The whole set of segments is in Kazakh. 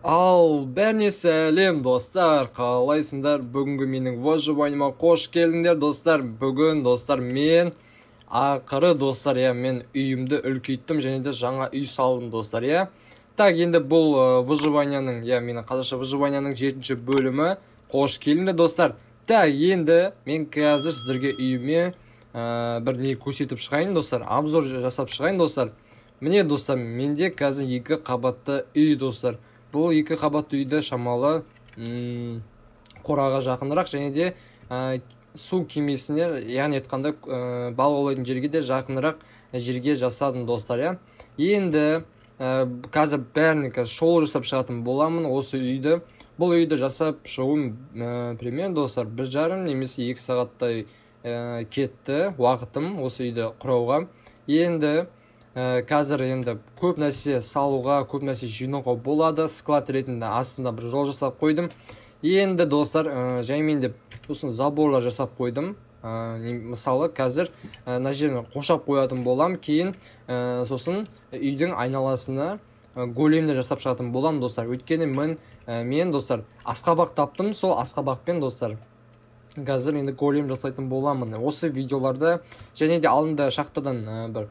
Ал, бәріне сәлем достар, қалайсыңдар? Бүгінгі менің выживаниема қош келдіңдер достар. Бүгін достар мен достар, мен үйімді үлкейттім және де жаңа үй салдым достар, Так, енді бұл выживанияның, менің қазақша выживанияның 7-ші бөлімі. Қош келдіңдер достар. Так, енді мен қазір сіздерге үйіме бір не көрсетіп шығайын достар, обзор жасап шығайын достар. Міне достар, менде қазір 2 қабатты үй достар. Бұл 2 қабатты үйді шамалы қораға жақынырақ және де су кемесіне, яғни айтқанда балық аулайтын жерге де жақынырақ жерге жасадым достар, Енді қазір бәрін шоу жасап шығатын боламын осы үйді. Бұл үйді жасап шығуым примерно достар 1,5 немесе 2 сағаттай кетті уақытым осы үйді құрауға. Енді қазір енді көп нәрсе салуға, көп нәрсе жинауға болады. Склад ретінде астында бір жол жасап қойдым. Енді достар, жаймен деп сосын заборлар жасап қойдым. Мысалы қазір мына жерін қоршап қоятын болам, кейін сосын үйдің айналасына големді жасап шығатын болам достар. Өйткені мен достар асқабақ таптым, сол асқабақпен достар қазір енді голем жасайтын боламын. Осы видеоларда және де алдында шахтадан бір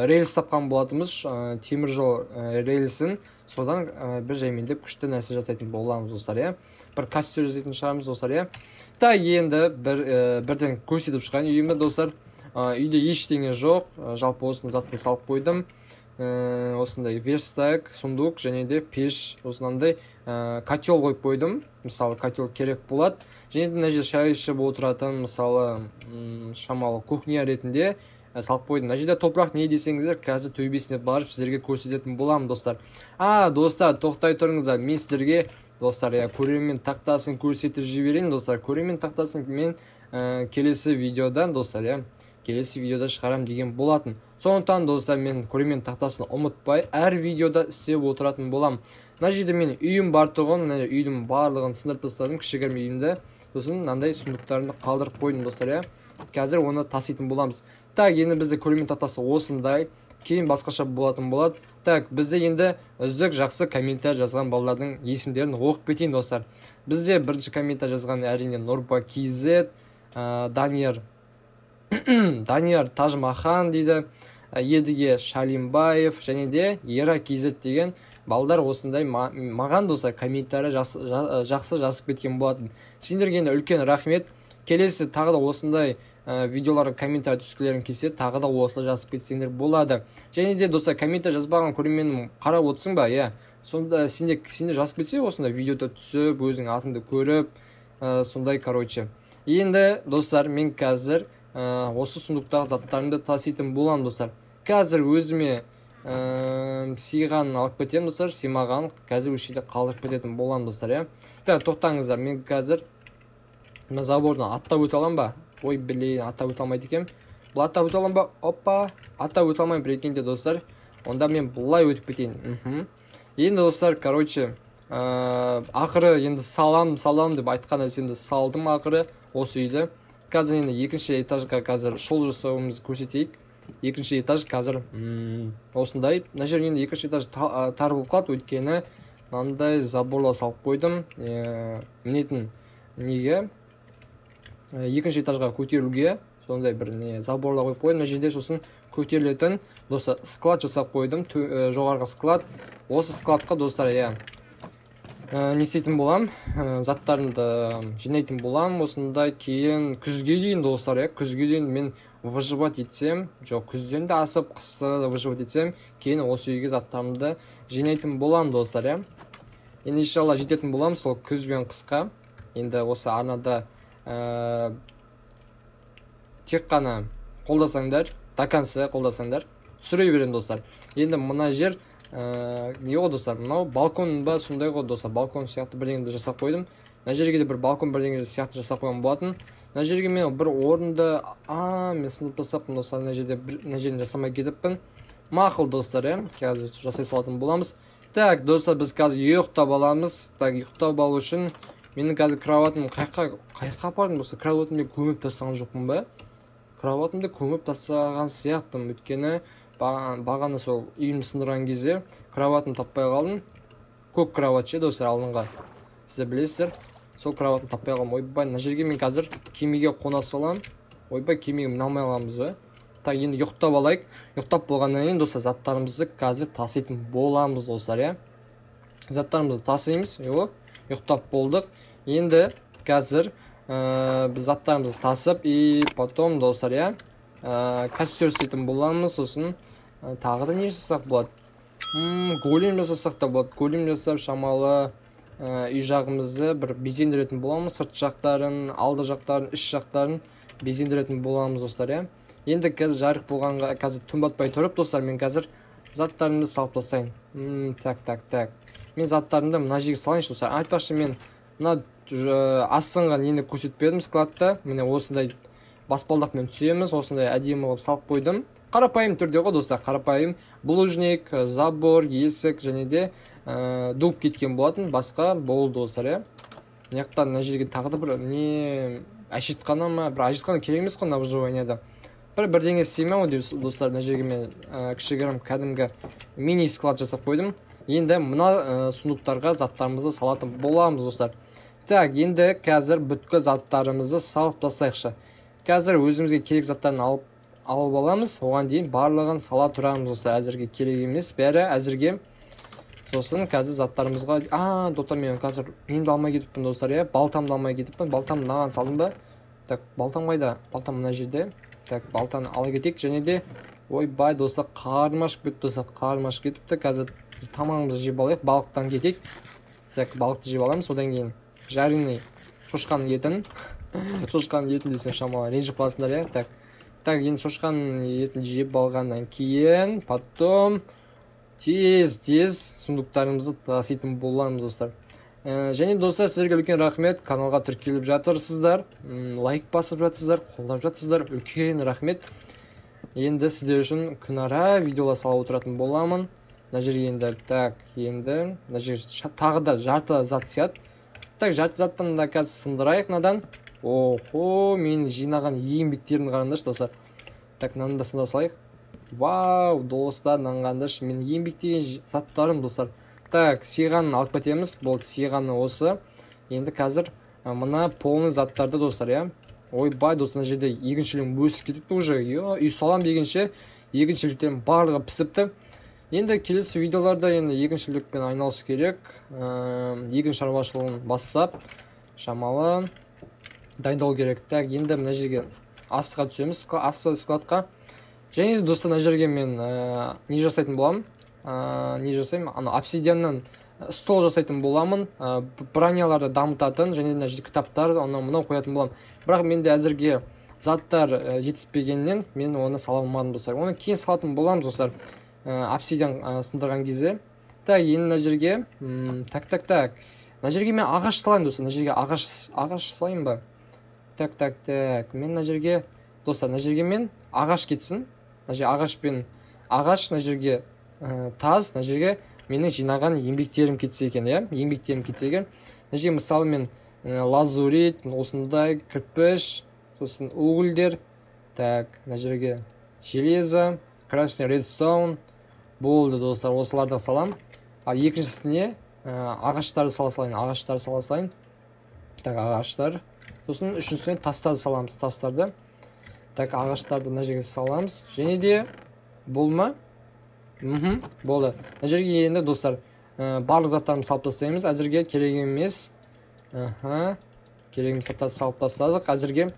рельс тапқан болатымыз, темір жол рельсін, содан бір жаймендеп күшті нәрсе жасайтын боламыз достар, бір костер жасайтын шығармыз достар, Так, енді бірден көрсетіп шығайын үйімді достар. Үйде ештеңе жоқ, жалпы осыны затты салып қойдым. Осындай верстак, сундук және де пеш, осынандай котел қойып қойдым. Мысалы котел керек болады. Және де мына жерде шай ішіп отыратын, мысалы шамалы кухня ретінде салып қойдым. Мына жерде топырақ не десеңіздер, қазір төбесіне барып сіздерге көрсететін боламын достар. Достар, тоқтай тұрыңыздар. Мен сіздерге достар, көрермен тақтасын көрсетіп жіберейін достар. Көрермен тақтасын мен келесі видеодан достар, келесі видеода шығарам деген болатын. Сондықтан достар, мен көрермен тақтасын ұмытпай әр видеода істеп отыратын болам. Мына жерде мен үйім бар тұғын, үйдің барлығын сындырып тастадым, кішігірім үйімді. Сосын мынандай сундуктарымды қалдырып қойдым достар, Қазір оны таситын боламыз. Так, енді бізде көрермен тақтасы осындай, кейін басқаша болатын болады. Так, бізде енді үздік жақсы комментарий жазған балалардың есімдерін оқып кетейін достар. Бізде бірінші комментарий жазған әрине Нұрба KZ, Данияр Тажмахан дейді, Едіге Шалимбаев және де Ера KZ деген балдар осындай маған достар комментарий жақсы жазып кеткен болатын. Сендерге үлкен рахмет. Келесі тағы да осындай видеоларға комментарий түскілерін келсе, тағы да осылай жазып кетсеңдер болады. Және де достар, комментарий жазбаған көрерменім қарап отырсың ба, сонда сендер жазып кетсе, осындай видеода түсіп, өзің атыңды көріп, сондай короче. Енді достар, мен қазір осы сундуктағы заттарымды таситын болам достар. Қазір өзіме сыйғанын алып кетемін достар, сыймаған қазір өшеде қалдырып кететін болам достар, Так, тоқтаңыздар, мен қазір забордан аттап өте алам ба? Ой, блин, аттап өте алмайды екем. Бұл аттап өте алам ба? Опа, аттап өте алмай бір екенде достар. Онда мен бұлай өтіп кетейін. Енді достар, короче, ақыры енді салам деп айтқан нәрсемді салдым ақыры осы үйді. Қазір енді екінші этажға қазір шол жасауымызды көрсетейік. Екінші этаж қазір осындай. Мына жер енді екінші этаж тар болып қалды, өйткені мынандай заборлар салып қойдым. Мінетін неге? Екінші этажға көтеруге сондай бір заборлар қойып қойдым. Мына жерде сосын көтерілетін достар склад жасап қойдым, жоғарғы склад. Осы складқа достар, не істейтін болам, заттарымды жинайтын болам. Осындай кейін күзге дейін достар, күзге дейін мен выживать етсем, жоқ, күзден де асып қыста выживать етсем, кейін осы үйге заттарымды жинайтын болам достар, Енді иншалла жететін болам сол күз бен қысқа. Енді осы арнада тек қана қолдасаңдар, до конца қолдасаңдар, түсіре берем достар. Енді мына жер не ғой достар, мынау балкон ба, сондай ғой достар, балкон сияқты бірдеңді жасап қойдым. Мына жерге де бір балкон бірдеңді сияқты жасап қойған болатын. Мына жерге мен бір орынды мен сындырып тастаппын достар, мына жерін жасамай кетіппін. Мақұл достар, қазір жасай салатын боламыз. Так, достар, біз қазір ұйықтап аламыз. Так, ұйықтап алу үшін менің қазір кроватым қайқа апардым достар, кроватымды көміп тастаған жоқпын ба? Кроватымды көміп тастаған сияқтым, өйткені бағана сол үйімді сындырған кезде кроватын таппай қалдым. көк кровать ше достар алдыңғы. Сіздер білесіздер. Сол кроватын таппай қалам. Ойбай, мына жерге мен қазір кемеге қона салам. Ойбай, кемеге міне алмай қаламыз ба. Так, енді ұйықтап алайық. Ұйықтап болғаннан кейін достар заттарымызды қазір таситын боламыз достар, иә. Заттарымызды тасимыз. Ұйықтап болдық. Енді қазір біз заттарымызды тасып, и потом достар, иә, костер істейтін боламыз. Сосын тағы да не жасасақ болады? Голем жасасақ та болады. Голем жасап шамалы үй жағымызды бір безендіретін боламыз. Сырт жақтарын, алды жақтарын, іш жақтарын безендіретін боламыз достар, иә. Енді қазір жарық болғанға қазір түн батпай тұрып достар, мен қазір заттарымды салып тастайын. Так. Мен заттарымды мына жерге салайыншы достар. Айтпақшы, мен мына астыңғы нені көрсетпедім складта. Міне осындай баспалдақпен түсеміз, осындай әдемі қылып салып қойдым. Қарапайым түрде ғой достар, қарапайым булыжник, забор, есік және де дұлып кеткен болатын, басқа болды достар, иә. Мынаяқтан мына жерге тағы да бір не әшетқана ма, бір әшетқана керек емес қой мына выживанияда. Бірдеңе істеймін ғой достар, мына жерге мен кішігірім кәдімгі мини склад жасап қойдым. Енді мына сундуктарға заттарымызды салатын боламыз достар. Так, енді қазір бүткіл заттарымызды салып тастайықшы. Қазір өзімізге керек заттарын алып аламыз. Оған дейін барлығын сала тұрамыз достар. Әзірге керек емес, бәрі әзірге. Сосын қазір заттарымызға дота, мен қазір немді алмай кетіппін достар, иә. Балтамды алмай кетіппін. Балтамды мынаған салдым ба? Так, балтам қайда? Балтам мына жерде. Так, балтаны ала кетейік. Және де ойбай достар, қарным ашып кетті достар. Қарным ашып кетіпті. Қазір тамағымызды жеп алайық. Балықтан кетейік. Так, балықты жеп аламыз. Содан кейін жареный шошқаның етін. Шошқаның етін десем шамалы ренжіп қаласыңдар, иә. Так, енді шошқаның етін жеп алғаннан кейін потом тез сундуктарымызды таситын боламыз достар. Және достар, сіздерге үлкен рахмет, каналға тіркеліп жатырсыздар, лайк басып жатсыздар, қолдап жатсыздар, үлкен рахмет. Енді сіздер үшін күнара видеолар салып отыратын боламын. Мына жерге енді, так, енді мына жерге тағы да жарты зат сияды. Так, жарты заттан да қазір сындырайық мынадан. Охо, мен жинаған еңбектерімді қараңдаршы достар. Так, мынаны да сындыра салайық. Вау, достар, нанғандыш, мен еңбектеген заттарым достар. Так, сиғанын алып кетеміз. Болды, сиғаны осы. Енді қазір мына полный заттарды достар, иә. Ойбай, достар, жерде егіншілігім өсіп кетіпті уже. Үй салам дегенше егіншіліктерім барлығы пісіпті. Енді келесі видеоларда енді егіншілікпен айналысу керек. Егін шаруашылығын бастап шамалы дайындау керек. Так, енді мына жерге астыға түсеміз, асты складқа. Және достар, мына жерге мен не жасайтын боламын? Не жасаймын? Обсидианнан стол жасайтын боламын. Броняларды дамытатын, және мына жерде кітаптар, мынау қоятын боламын. Бірақ менде әзірге заттар жетіспегеннен мен оны сала алмадым достар. Оны кейін салатын боламын достар. Обсидиан сындырған кезде. Так, енді мына жерге так. Мына жерге мен ағаш салайын достар. Мына жерге ағаш салайын ба? Так. Мен мына жерге достар, мына жерге мен ағаш кетсін. Мына жерге ағашпен ағаш, мына жерге таз, мына жерге менің жинаған еңбектерім кетсе екен, иә? Еңбектерім кетсе екен. Мына жерге мысалы мен лазурит, осындай кірпіш, сосын угольдер. Так, мына жерге железо, красный редстоун. Болды достар, осыларды салам. Екіншісіне ағаштарды сала салайын. Так, ағаштар. Сосын үшіншісіне тастарды саламыз, тастарды. Так, ағаштарды мына жерге саламыз. Және де болма? Болды. Мына жерге енді достар, барлық заттарымды салып тастаймыз. Әзірге керек емес. Керек емес заттарды салып тастадық. Әзірге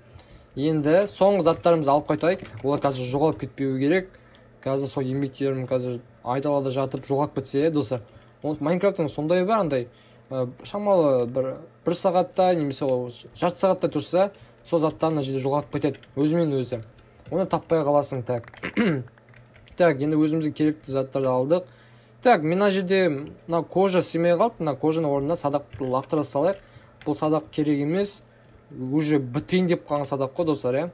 енді соңғы заттарымызды алып қайтайық. Олар қазір жоғалып кетпеуі керек. Қазір сол еңбектерім қазір айдалада жатып жоғалып кетсе, достар. Майнкрафттың сондай бар, андай шамалы бір сағатта немесе жарты сағатта тұрса, сол заттар мына жерде жоғалып кетеді өзімен өзі. Оны таппай қаласың. Так, енді өзімізге керекті заттарды алдық. Так, мен мына жерде мына кожа семей қалды. Мына кожаның орнына садақты лақтыра салайық. Бұл садақ керек емес. Уже бітейін деп қалған садақ қой достар, иә.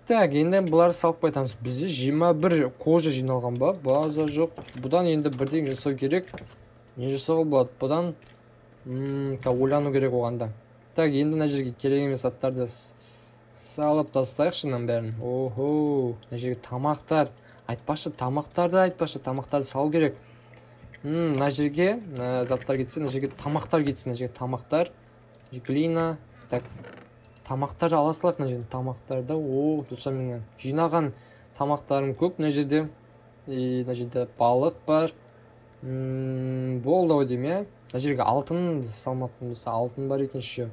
Так, енді бұларды салып қайтамыз. Бізде 21 кожа жиналған ба? База жоқ. Бұдан енді бірден жасау керек. Не жасауға болады? Бұдан ойлану керек оғанда. Так, енді мына жерге керек емес заттарды салып тастайықшы мынаның бәрін. Охо, мына жерге тамақтар. Айтпашы, тамақтарды салу керек. мына жерге заттар кетсе, мына жерге тамақтар кетсін, мына жерге тамақтар, глина. Так, тамақтарды ала салайық мына жерден. Тамақтарды, достар, менің жинаған тамақтарым көп мына жерде. Мына жерде балық бар. Болды ау деймін, иә. Мына жерге алтын салмаппын, алтын бар екен ше.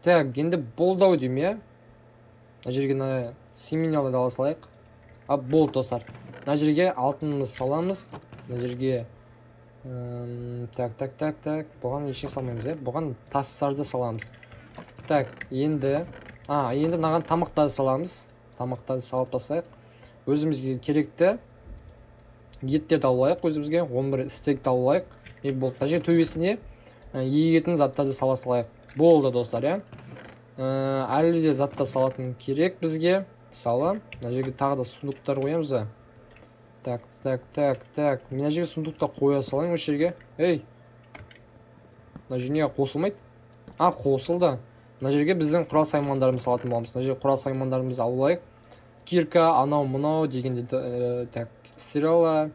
Так, енді болды ау деймін, иә. Мына жерге семеняларды ала салайық. Болды достар. Мына жерге алтынымызды саламыз. Мына жерге так. Бұған ештеңе салмаймыз, иә. Бұған тастарды саламыз. Так, енді мынаған тамақтарды саламыз. Тамақтарды салып тастайық. Өзімізге керекті еттерді алайық, өзімізге 11 стейкті алайық. Болды. Мына жерге төбесіне егетін заттарды сала салайық. Болды достар, иә. Әлі де затта салатын керек бізге. Мысалы, мына жерге тағы да сундуктар қоямыз. Так. Мына жерге сундукта қоя салайын осы жерге. Ей. Мына жерге неге қосылмайды? Қосылды. Мына жерге біздің құрал саймандарымызды салатын боламыз. Мына жерге құрал саймандарымызды алайық. Кирка, анау-мынау дегенде так, стирала.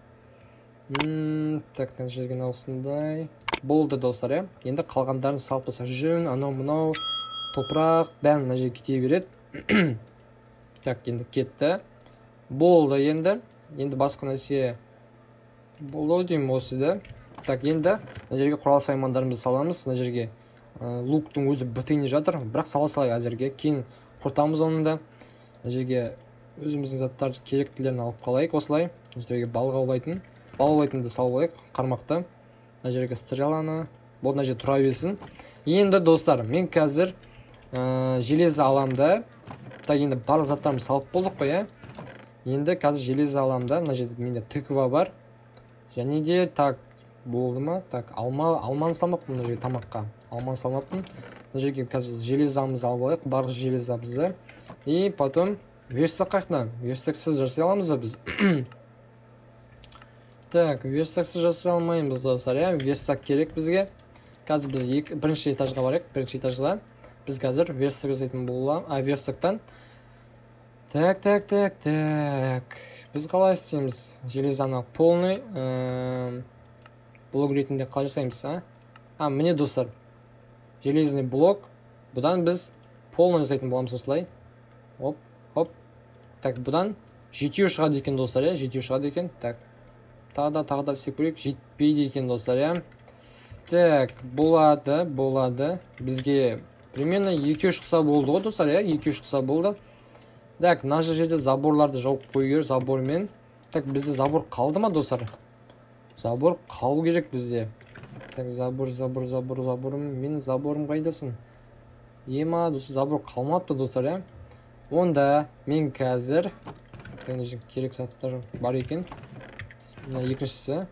Так, мына жерге осындай. Болды достар, иә. Енді қалғандарын салып тастайық. Жүн, анау-мынау, топырақ, бәрін мына жерге кете береді. Так, енді кетті. Болды енді басқа нәрсе болды деймін осы да. Так, енді мына жерге құрал саймандарымызды саламыз. Мына жерге луктың өзі бітейіне жатыр, бірақ сала салайық әзірге. Кейін құртамыз оны да. Мына жерге өзіміздің заттарды керектілерін алып қалайық осылай. Мына жерге балық аулайтынды салып алайық, қармақты. Мына жерге стреланы. Болды, мына жерге тұра берсін. Енді достар, мен қазір железі аламда. Так, енді барлық заттарымды салып болдық қой, иә. Енді қазір железі аламда. Мына жерде менде тыква бар. Және де так болды ма? Так, алманы салмаппын мына жерге тамаққа. Алманы салмаппын. Мына жерге қазір железамызды алып алайық, барлық железамызды. И потом верстак қайықта. Верстаксыз жасай аламыз ба біз? Так, верстаксыз жасай алмаймыз достар, иә. Верстак керек бізге. Қазір біз бірінші этажға барайық. Бірінші этажға біз қазір верстак жасайтын боламыз. Верстактан. Так. Біз қалай істейміз? Железаны полный блок ретінде қалай жасаймыз, міне достар. Железный блок. Бұдан біз полный жасайтын боламыз осылай. Оп. Так, бұдан жетеу шығады екен достар, иә. Жетеу шығады екен. Так. Тағы да істеп көрейік. Жетпейді екен достар, иә. Так, болады. Бізге примерно 2 шықса болды ғой достар, иә. 2 шықса болды. Так, мына жерде заборларды жауып қою керек, забормен. Так, бізде забор қалды ма достар? Забор қалу керек бізде. Так, заборым. Менің заборым қайдасың? Ема, достар, забор қалмапты достар, иә. Онда мен қазір керек заттар бар екен. Мына екіншісі.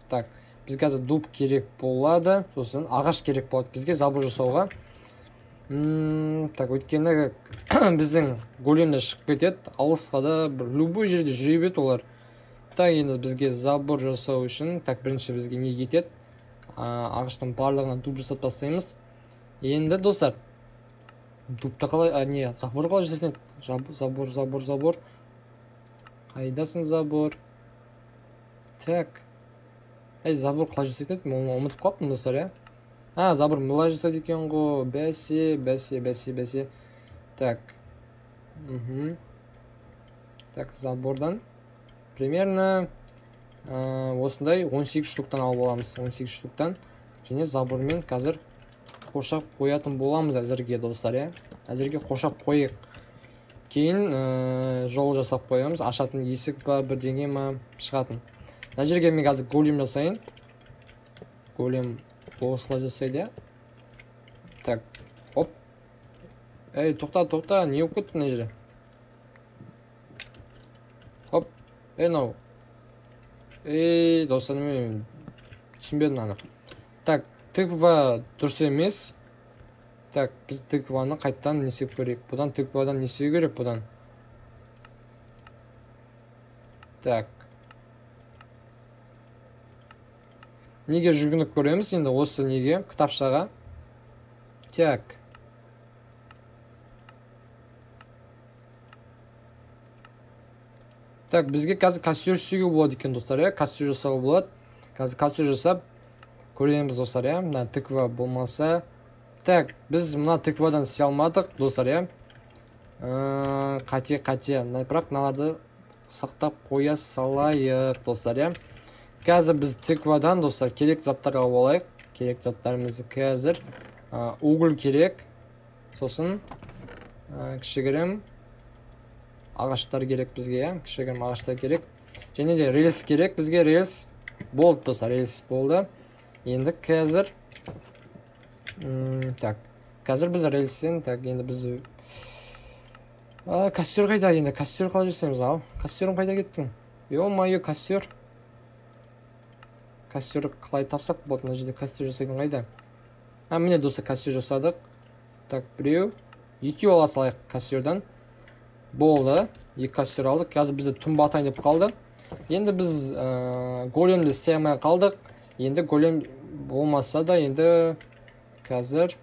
Так, біз қазір дуб керек болады. Сосын ағаш керек болады бізге забор жасауға. Так, өйткені біздің големдер шығып кетеді. Алысқа да любой жерде жүре береді олар. Так, енді бізге забор жасау үшін, так, бірінші бізге не кетеді? Ағаштың барлығына дуб жасап тастаймыз. Енді достар, дубта қалай, забор қалай жасайтын? Забор. Қайдасың забор? Так. Забор қалай жасайтын? Оны ұмытып қалыптым достар, иә. Забор былай жасайды екен ғой. Бәсе. Так. Так, забордан примерно осындай 18 штуктан алып аламыз. 18 штуктан. Және забормен қазір қоршап қоятын боламыз әзірге достар, иә. Әзірге қоршап қойық. Кейін жол жасап қоямыз. Ашатын есік па, бірдеңе ма шығатын. Мына жерге мен қазір голем жасайын. Голем осылай жасайды, иә. Так, оп. Тоқта, не болып кетті мына жерде? Оп, нау. Достар, мен түсінбедім аны. Так, тыква дұрыс емес. Так, біз тыкваны қайттан несеп көрейік. Бұдан тыквадан несеп керек бұдан. Так. Неге жүгініп көреміз енді осы неге? Кітапшаға. Так. Так, бізге қазір костюр жасауға болады екен достар, иә. Костюр жасауға болады. қазір костюм жасап көреміз достар, иә. Мына тыква болмаса. Так, біз мына тыквадан істей алмадық достар, иә. Қате. Бірақ мыналарды сақтап қоя салайық достар, иә. Қазір біз тыквадан достар керек заттарға болайық. Керек заттарымызды қазір уголь керек. Сосын кішігірім ағаштар керек бізге, иә. Кішігірім ағаштар керек. Және де рельс керек бізге, рельс. Болды достар, рельс болды. Енді қазір так, қазір біз рельстен, так, енді біз костер қайда? Енді костер қалай жасаймыз? Ал, костерім қайда кеттің? Ё-моё, костер. Костер қалай тапсақ болады? Мына жерде костер жасайтын қайда? Міне достар, костер жасадық. Так, біреу, екеу ала салайық костердан. Болды, екі костер алдық. Қазір бізде түн батайын деп қалды. Енді біз големді істей алмай қалдық. Енді голем болмаса да, енді қазір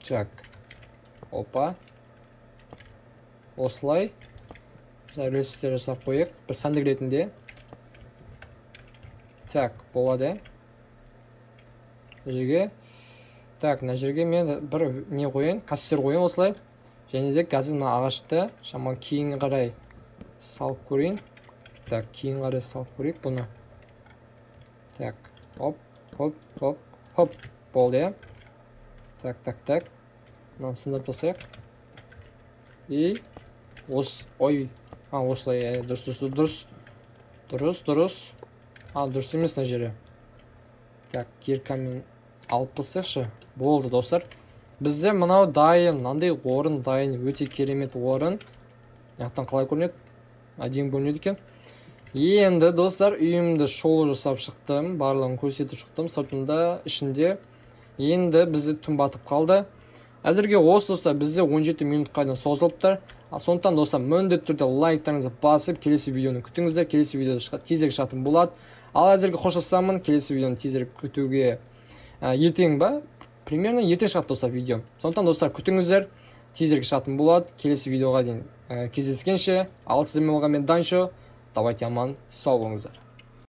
так, опа, осылай рельстер жасап қойық, бір сәндік ретінде. Так, болады. Жерге, так, мына жерге мен бір не қойын, костер қойын осылай. Және де қазір мына ағашты шаман кейін қарай салып көрейін. Так, кейін қарай салып көрейік бұны. Так, хоп, болды, иә. Так. Мынаны сындырып тастайық. И ой, осылай, дұрыс. Дұрыс емес мына жері. Так, киркамен алып тастайықшы. Болды достар. Бізде мынау дайын, мынандай орын дайын, өте керемет орын. Яқтан қалай көрінеді? Әдемі көрінеді екен. Енді достар, үйімді шолу жасап шықтым, барлығын көрсетіп шықтым. Сыртында, ішінде. Енді бізде түн батып қалды. Әзірге осы достар, бізде 17 минутқа дейін созылыптыр. Сондықтан достар, міндетті түрде лайктарыңызды басып, келесі видеоны күтіңіздер. Келесі видеода тизерге шығатын болады. Ал әзірге қоштасамын, келесі видеоны тизер күтуге ертең ба? Примерно ертең шығады достар видео. Сондықтан достар, күтіңіздер, тизерге шығатын болады. Келесі видеоға дейін кездескенше, ал сіздермен болған мен Даншо. Давайте аман, сау болыңыздар.